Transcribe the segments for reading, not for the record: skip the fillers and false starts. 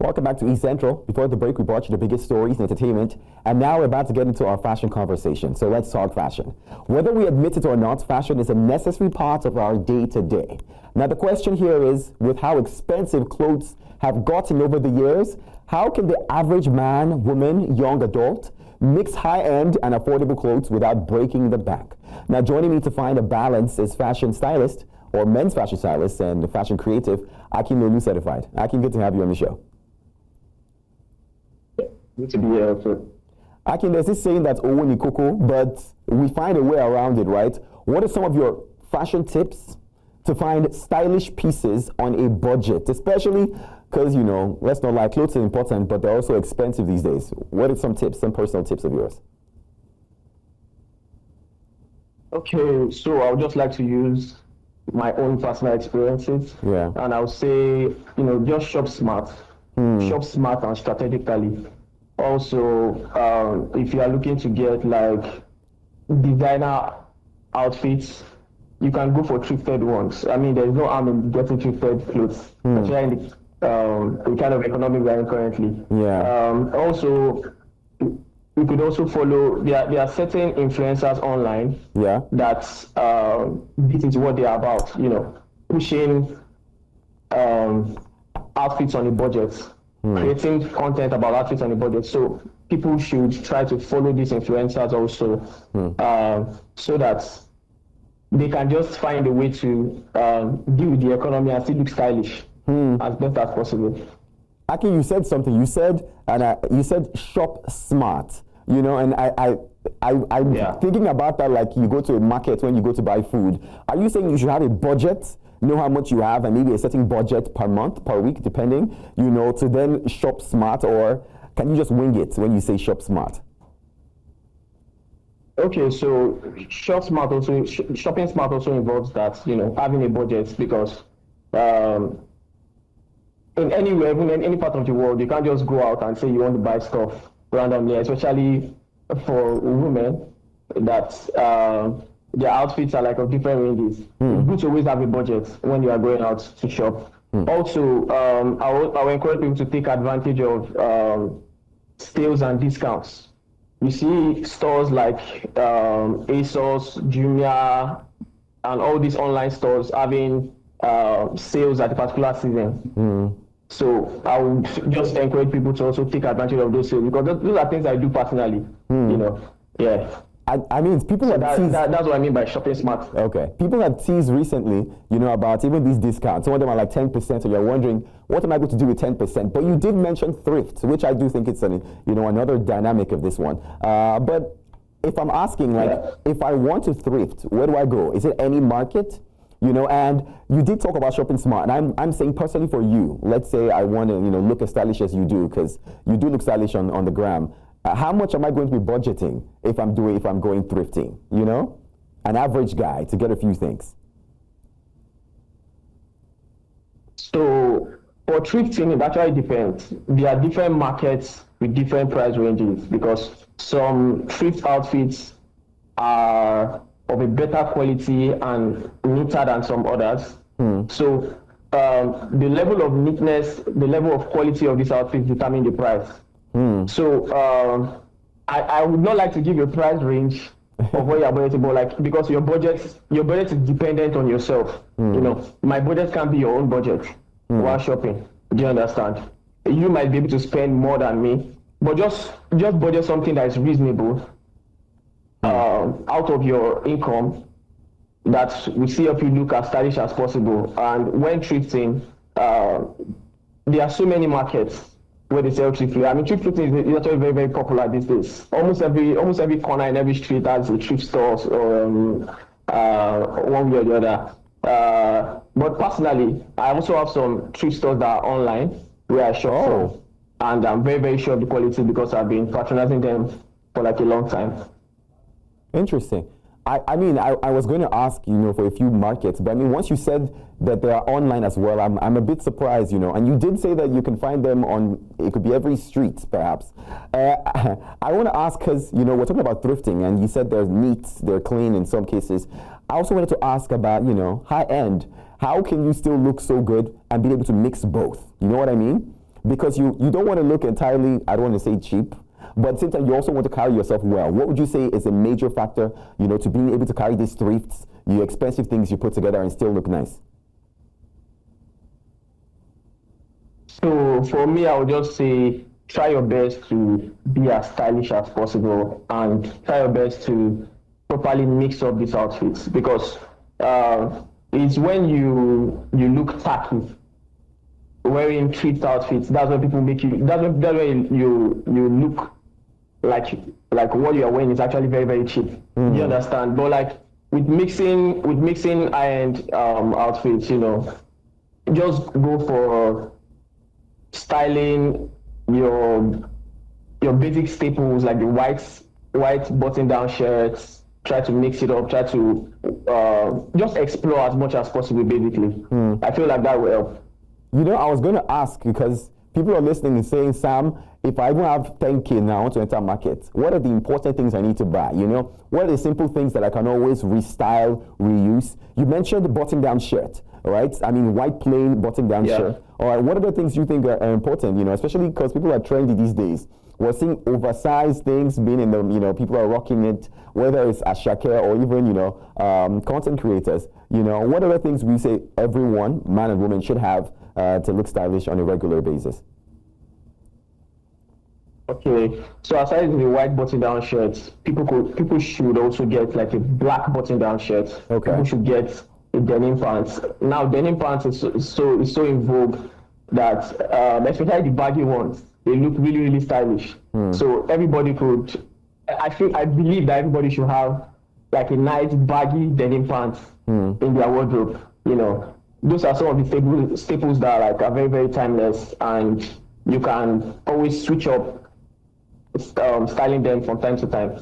Welcome back to East Central. Before the break, we brought you the biggest stories in entertainment, and now we're about to get into our fashion conversation. So let's talk fashion. Whether we admit it or not, fashion is a necessary part of our day-to-day. Now, the question here is, with how expensive clothes have gotten over the years, how can the average man, woman, young adult mix high-end and affordable clothes without breaking the bank? Now, joining me to find a balance is fashion stylist, or men's fashion stylist and fashion creative, Akinlolu Certified. Akin, good to have you on the show. Good to be here. Akin, there's this saying that's Owo ni koko, but we find a way around it, right? What are some of your fashion tips to find stylish pieces on a budget, especially because, you know, let's not lie, clothes are important, but they're also expensive these days. What are some tips, some personal tips of yours? Okay, so I would just like to use my own personal experiences. Yeah. And I would say, just shop smart. Shop smart and strategically. Also, if you are looking to get like designer outfits, you can go for thrifted ones. I mean, there's no harm in getting thrifted clothes, especially in the kind of economy we're in currently. Yeah. Also, you could also follow, there are certain influencers online that this is what they are about, pushing outfits on a budget. Creating content about outfits on a budget. So people should try to follow these influencers also, so that they can just find a way to deal with the economy and still look stylish as best as possible. Aki, you said something. You said shop smart. And I'm thinking about that like you go to a market when you go to buy food. Are you saying you should have a budget? Know how much you have and maybe a certain budget per month, per week, depending, to then shop smart, or can you just wing it when you say shop smart? Okay, so shopping smart also involves that, having a budget, because in anywhere, even in any part of the world, you can't just go out and say you want to buy stuff randomly, especially for women that their outfits are like of different ranges. It's good to always have a budget when you are going out to shop. Also, I will encourage people to take advantage of sales and discounts. You see stores like ASOS, Jumia, and all these online stores having sales at a particular season. So I would just encourage people to also take advantage of those sales, because those are things I do personally. Yeah. I mean, people so have that's what I mean by shopping smart. Okay. People have teased recently, about even these discounts. Some of them are like 10%, so you're wondering, what am I going to do with 10%? But you did mention thrift, which I do think it's another dynamic of this one. But if I'm asking, if I want to thrift, where do I go? Is it any market? And you did talk about shopping smart, and I'm saying personally for you, let's say I want to, look as stylish as you do, because you do look stylish on the gram. How much am I going to be budgeting if I'm going thrifting? An average guy to get a few things. So for thrifting, it actually depends. There are different markets with different price ranges, because some thrift outfits are of a better quality and neater than some others. So the level of neatness, the level of quality of these outfits determine the price. So I would not like to give you a price range of what you're budgeting, but because your budget is dependent on yourself. My budget can be your own budget while shopping. Do you understand? You might be able to spend more than me, but just budget something that is reasonable out of your income that will see if you look as stylish as possible. And when thrifting, there are so many markets where they sell thrift. I mean, thrifting is actually very, very popular these days. Almost every corner in every street has a thrift store, or one way or the other. But personally, I also have some thrift stores that are online where I shop from, and I'm very, very sure of the quality because I've been patronizing them for like a long time. Interesting. I mean, I was going to ask, for a few markets, but I mean, once you said that they are online as well, I'm a bit surprised, and you did say that you can find them on, it could be every street, perhaps. I want to ask, because, we're talking about thrifting, and you said they're neat, they're clean in some cases. I also wanted to ask about, high end. How can you still look so good and be able to mix both? You know what I mean? because you don't want to look entirely, I don't want to say cheap, but at the same time, you also want to carry yourself well. What would you say is a major factor, to being able to carry these thrifts, the expensive things you put together and still look nice? So for me, I would just say try your best to be as stylish as possible and try your best to properly mix up these outfits, because it's when you look tacky wearing thrift outfits, that's when people make you, that's when you look like what you are wearing is actually very, very cheap. You understand? But like with mixing high-end outfits, just go for styling your basic staples, like the white button-down shirts. Try to mix it up. Try to just explore as much as possible. Basically, I feel like that will help. I was going to ask, because people are listening and saying, Sam, if I even have 10K now, I want to enter market, what are the important things I need to buy? What are the simple things that I can always restyle, reuse? You mentioned the button-down shirt, right? I mean, white plain button-down shirt. All right, what other things do you think are important, especially because people are trendy these days? We're seeing oversized things being in the, people are rocking it, whether it's Ashake or even, content creators. What other things we say everyone, man and woman, should have to look stylish on a regular basis? Okay, so aside the white button-down shirts, people should also get like a black button-down shirt. Okay. People should get a denim pants. Now, denim pants is so in vogue that especially the baggy ones, they look really, really stylish. So everybody could. I believe that everybody should have like a nice baggy denim pants in their wardrobe. Those are some of the staples that are very, very timeless, and you can always switch up styling them from time to time.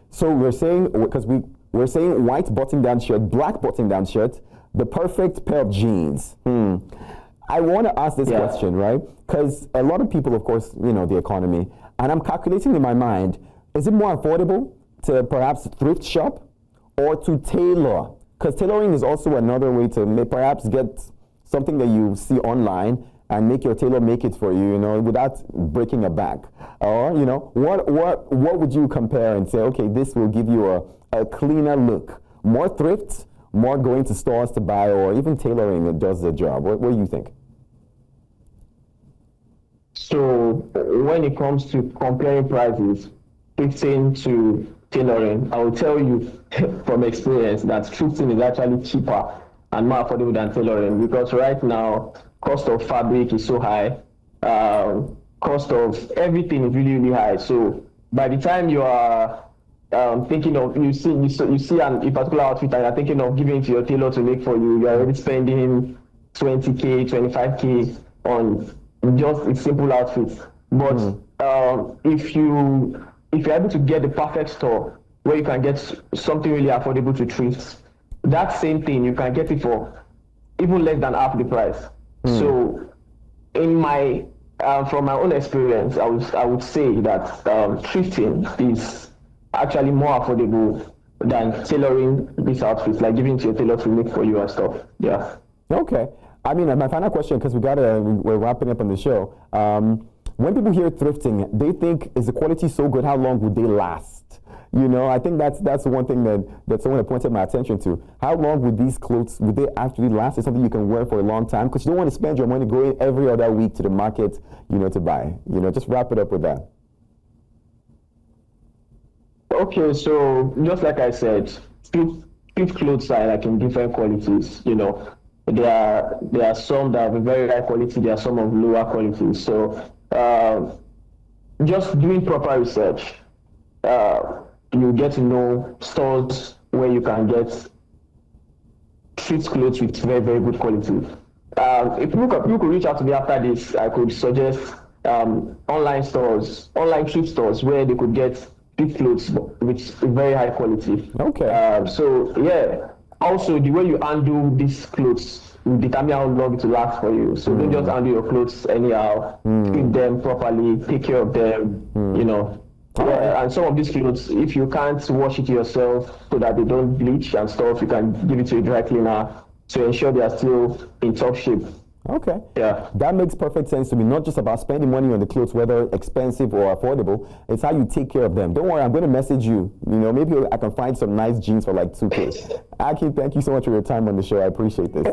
So we're saying, because we're saying white button-down shirt, black button-down shirt, the perfect pair of jeans. I want to ask this question, right? Because a lot of people, of course, the economy, and I'm calculating in my mind, is it more affordable to perhaps thrift shop or to tailor? Because tailoring is also another way to perhaps get something that you see online and make your tailor make it for you, without breaking a back. Or, what would you compare and say, okay, this will give you a cleaner look? More thrift, more going to stores to buy, or even tailoring that does the job? What do you think? So when it comes to comparing prices, thrifting to tailoring, I will tell you from experience that thrifting is actually cheaper and more affordable than tailoring, because right now, cost of fabric is so high, cost of everything is really, really high. So by the time you are thinking of, you see a particular outfit and you're thinking of giving it to your tailor to make for you, you're already spending 20K, 25K on just a simple outfit. But if you're able to get the perfect store where you can get something really affordable to thrift, that same thing you can get it for even less than half the price. So in from my own experience, I would say that thrifting is actually more affordable than tailoring these outfits, like giving to your tailor to make for you and stuff. Yeah. Okay. I mean, my final question, because we're wrapping up on the show. When people hear thrifting, they think, is the quality so good? How long would they last? I think that's one thing that someone had pointed my attention to. How long would these clothes, would they actually last? Is something you can wear for a long time? Because you don't want to spend your money going every other week to the market, to buy. Just wrap it up with that. Okay, so just like I said, thrift clothes are like in different qualities. There are some that are very high quality. There are some of lower quality. So just doing proper research, you get to know stores where you can get thrift clothes with very, very good quality. If people could reach out to me after this, I could suggest online thrift stores where they could get thrift clothes with very high quality. Okay. So yeah. Also, the way you handle these clothes will determine how long it will last for you. So don't just handle your clothes anyhow. Keep them properly, take care of them, Yeah, and some of these clothes, if you can't wash it yourself so that they don't bleach and stuff, you can give it to a dry cleaner to ensure they are still in top shape. Okay. Yeah. That makes perfect sense to me. Not just about spending money on the clothes, whether expensive or affordable. It's how you take care of them. Don't worry, I'm going to message you. You know, maybe I can find some nice jeans for like 2K. Aki, thank you so much for your time on the show. I appreciate this.